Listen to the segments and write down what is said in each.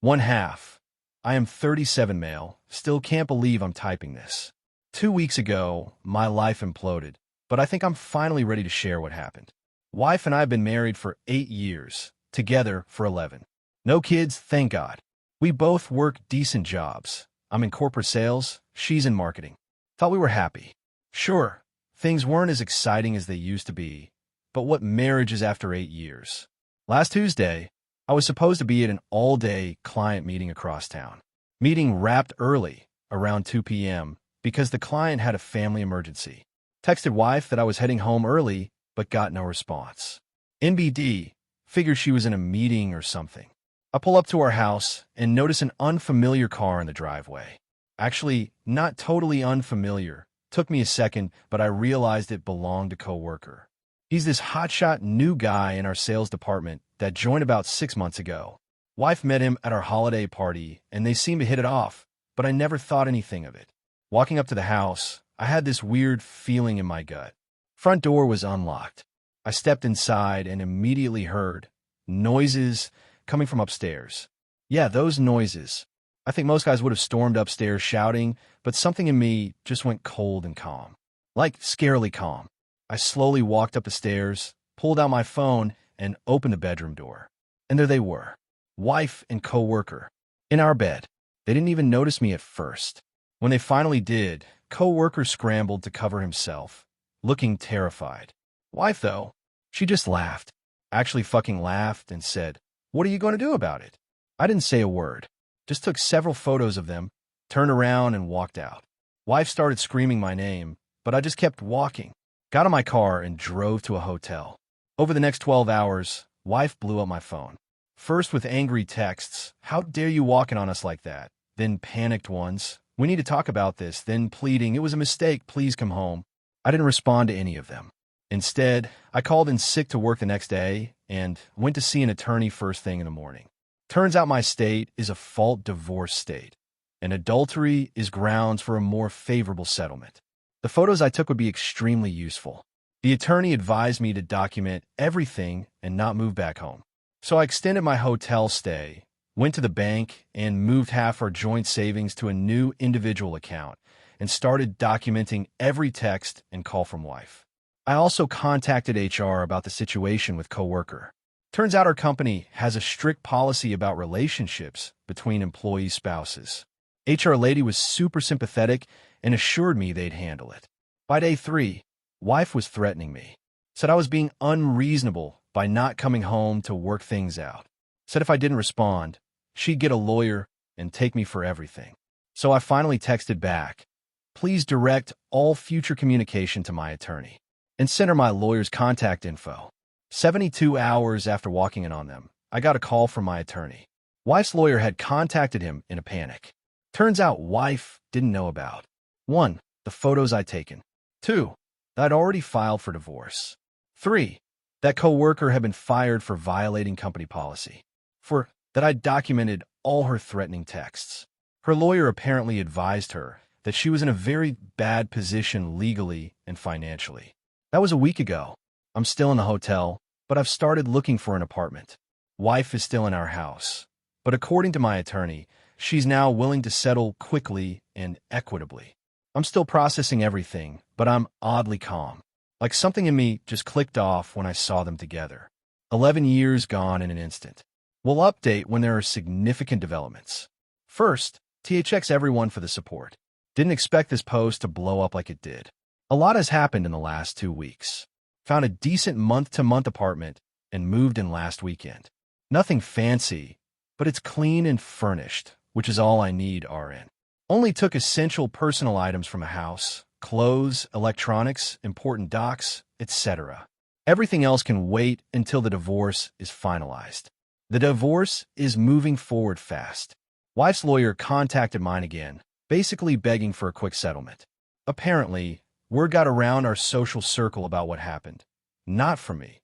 One half. I am 37 male, still can't believe I'm typing this. 2 weeks ago, my life imploded, but I think I'm finally ready to share what happened. Wife and I have been married for 8 years, together for 11. No kids, thank God. We both work decent jobs. I'm in corporate sales, she's in marketing. Thought we were happy. Sure, things weren't as exciting as they used to be, but what marriage is after 8 years? Last Tuesday, I was supposed to be at an all-day client meeting across town. Meeting wrapped early, around 2 p.m., because the client had a family emergency. Texted wife that I was heading home early, but got no response. NBD, figured she was in a meeting or something. I pull up to our house and notice an unfamiliar car in the driveway. Actually, not totally unfamiliar. Took me a second, but I realized it belonged to Coworker. He's this hotshot new guy in our sales department that joined about 6 months ago. Wife met him at our holiday party, and they seemed to hit it off, but I never thought anything of it. Walking up to the house, I had this weird feeling in my gut. Front door was unlocked. I stepped inside and immediately heard noises coming from upstairs. Yeah, those noises. I think most guys would have stormed upstairs shouting, but something in me just went cold and calm. Like, scarily calm. I slowly walked up the stairs, pulled out my phone, and opened the bedroom door. And there they were. Wife and Coworker. In our bed. They didn't even notice me at first. When they finally did, Coworker scrambled to cover himself, looking terrified. Wife, though, she just laughed. Actually fucking laughed and said, "What are you going to do about it?" I didn't say a word. Just took several photos of them, turned around and walked out. Wife started screaming my name, but I just kept walking. Got in my car and drove to a hotel. Over the next 12 hours, wife blew up my phone. First with angry texts, "How dare you walk in on us like that?" Then panicked ones, "We need to talk about this." Then pleading, "It was a mistake, please come home." I didn't respond to any of them. Instead, I called in sick to work the next day and went to see an attorney first thing in the morning. Turns out my state is a fault divorce state, and adultery is grounds for a more favorable settlement. The photos I took would be extremely useful. The attorney advised me to document everything and not move back home. So I extended my hotel stay, went to the bank, and moved half our joint savings to a new individual account, and started documenting every text and call from wife. I also contacted HR about the situation with Coworker. Turns out our company has a strict policy about relationships between employee spouses. HR lady was super sympathetic and assured me they'd handle it. By day 3, wife was threatening me. Said I was being unreasonable by not coming home to work things out. Said if I didn't respond, she'd get a lawyer and take me for everything. So I finally texted back, "Please direct all future communication to my attorney," and sent her my lawyer's contact info. 72 hours after walking in on them, I got a call from my attorney. Wife's lawyer had contacted him in a panic. Turns out wife didn't know about 1. The photos I'd taken. 2. That I'd already filed for divorce. 3. That Coworker had been fired for violating company policy. 4. That I'd documented all her threatening texts. Her lawyer apparently advised her that she was in a very bad position legally and financially. That was a week ago. I'm still in the hotel, but I've started looking for an apartment. Wife is still in our house, but according to my attorney, she's now willing to settle quickly and equitably. I'm still processing everything, but I'm oddly calm. Like something in me just clicked off when I saw them together. 11 years gone in an instant. We'll update when there are significant developments. First, THX everyone for the support. Didn't expect this post to blow up like it did. A lot has happened in the last 2 weeks. Found a decent month-to-month apartment and moved in last weekend. Nothing fancy, but it's clean and furnished, which is all I need, RN. Only took essential personal items from a house, clothes, electronics, important docs, etc. Everything else can wait until the divorce is finalized. The divorce is moving forward fast. Wife's lawyer contacted mine again, basically begging for a quick settlement. Apparently, word got around our social circle about what happened. Not from me.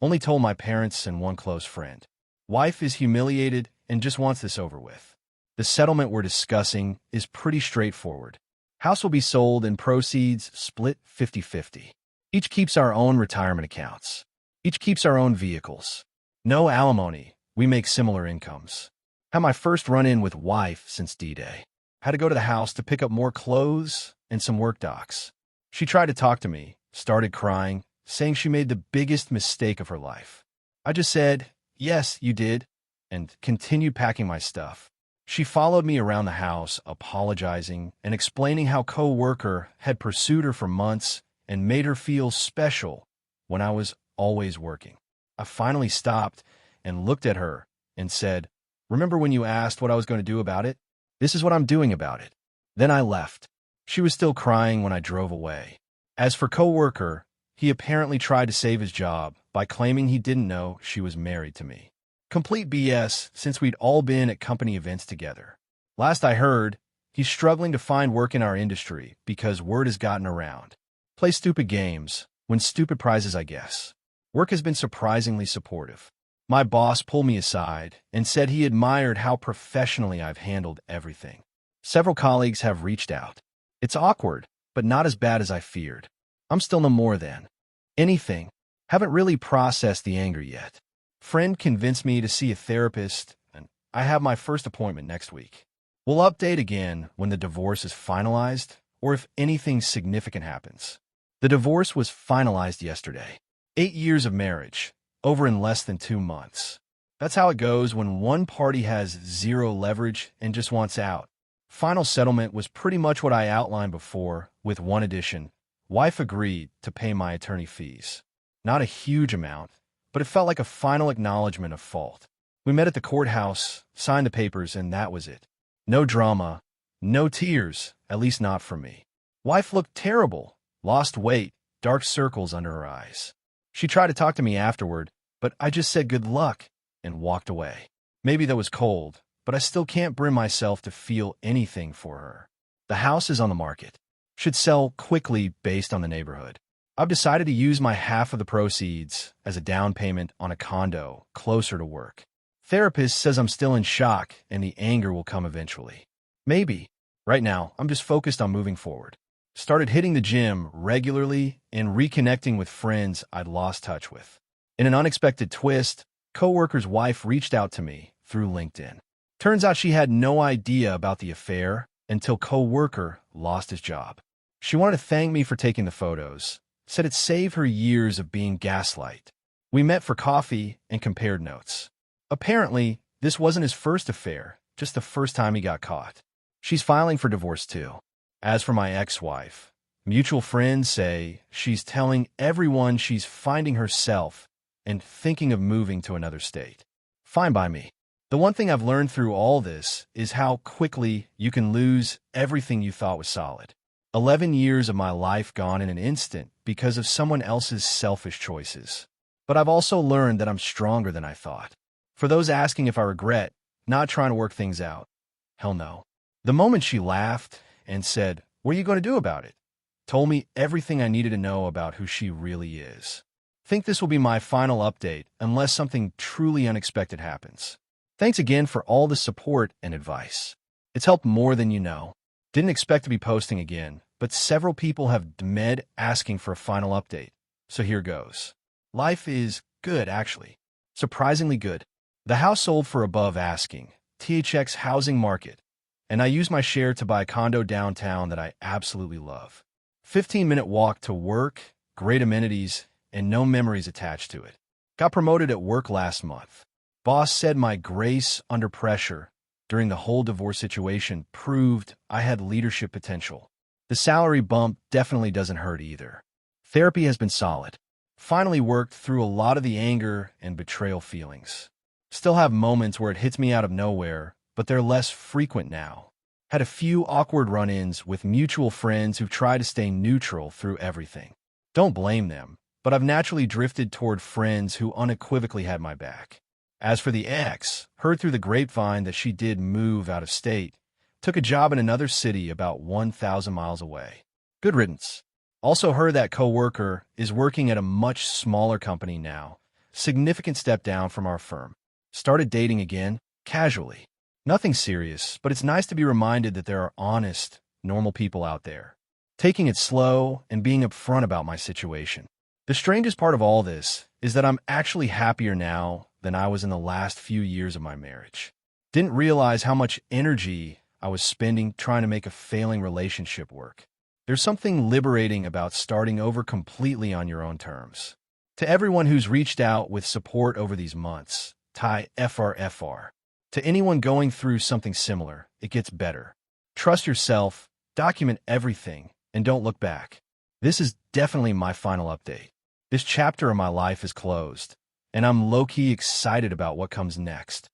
Only told my parents and one close friend. Wife is humiliated and just wants this over with. The settlement we're discussing is pretty straightforward. House will be sold and proceeds split 50-50. Each keeps our own retirement accounts. Each keeps our own vehicles. No alimony. We make similar incomes. Had my first run-in with wife since D-Day. Had to go to the house to pick up more clothes and some work docs. She tried to talk to me, started crying, saying she made the biggest mistake of her life. I just said, "Yes, you did," and continued packing my stuff. She followed me around the house, apologizing and explaining how Coworker had pursued her for months and made her feel special when I was always working. I finally stopped and looked at her and said, "Remember when you asked what I was going to do about it? This is what I'm doing about it." Then I left. She was still crying when I drove away. As for Coworker, he apparently tried to save his job by claiming he didn't know she was married to me. Complete BS, since we'd all been at company events together. Last I heard, he's struggling to find work in our industry because word has gotten around. Play stupid games, win stupid prizes, I guess. Work has been surprisingly supportive. My boss pulled me aside and said he admired how professionally I've handled everything. Several colleagues have reached out. It's awkward, but not as bad as I feared. I'm still no more than anything. Haven't really processed the anger yet. Friend convinced me to see a therapist, and I have my first appointment next week. We'll update again when the divorce is finalized or if anything significant happens. The divorce was finalized yesterday. 8 years of marriage, over in less than 2 months. That's how it goes when one party has zero leverage and just wants out. Final settlement was pretty much what I outlined before, with one addition. Wife agreed to pay my attorney fees. Not a huge amount, but it felt like a final acknowledgement of fault. We met at the courthouse, signed the papers, and that was it. No drama, no tears, at least not for me. Wife looked terrible, lost weight, dark circles under her eyes. She tried to talk to me afterward, but I just said good luck and walked away. Maybe that was cold, but I still can't bring myself to feel anything for her. The house is on the market. Should sell quickly based on the neighborhood. I've decided to use my half of the proceeds as a down payment on a condo closer to work. Therapist says I'm still in shock and the anger will come eventually. Maybe. Right now, I'm just focused on moving forward. Started hitting the gym regularly and reconnecting with friends I'd lost touch with. In an unexpected twist, Coworker's wife reached out to me through LinkedIn. Turns out she had no idea about the affair until Coworker lost his job. She wanted to thank me for taking the photos. Said it saved her years of being gaslight. We met for coffee and compared notes. Apparently, this wasn't his first affair, just the first time he got caught. She's filing for divorce too. As for my ex-wife, mutual friends say she's telling everyone she's finding herself and thinking of moving to another state. Fine by me. The one thing I've learned through all this is how quickly you can lose everything you thought was solid. 11 years of my life gone in an instant because of someone else's selfish choices. But I've also learned that I'm stronger than I thought. For those asking if I regret not trying to work things out, hell no. The moment she laughed and said, "What are you going to do about it?" told me everything I needed to know about who she really is. Think this will be my final update unless something truly unexpected happens. Thanks again for all the support and advice. It's helped more than you know. Didn't expect to be posting again, but several people have DM'd asking for a final update. So here goes. Life is good, actually. Surprisingly good. The house sold for above asking, THX housing market, and I used my share to buy a condo downtown that I absolutely love. 15-minute walk to work, great amenities, and no memories attached to it. Got promoted at work last month. Boss said my grace under pressure during the whole divorce situation proved I had leadership potential. The salary bump definitely doesn't hurt either. Therapy has been solid. Finally worked through a lot of the anger and betrayal feelings. Still have moments where it hits me out of nowhere, but they're less frequent now. Had a few awkward run-ins with mutual friends who've tried to stay neutral through everything. Don't blame them, but I've naturally drifted toward friends who unequivocally had my back. As for the ex, heard through the grapevine that she did move out of state, took a job in another city about 1,000 miles away. Good riddance. Also heard that Coworker is working at a much smaller company now, significant step down from our firm. Started dating again, casually. Nothing serious, but it's nice to be reminded that there are honest, normal people out there. Taking it slow and being upfront about my situation. The strangest part of all this is that I'm actually happier now than I was in the last few years of my marriage. Didn't realize how much energy I was spending trying to make a failing relationship work. There's something liberating about starting over completely on your own terms. To everyone who's reached out with support over these months, Thai FRFR. To anyone going through something similar, it gets better. Trust yourself, document everything, and don't look back. This is definitely my final update. This chapter of my life is closed, and I'm low-key excited about what comes next.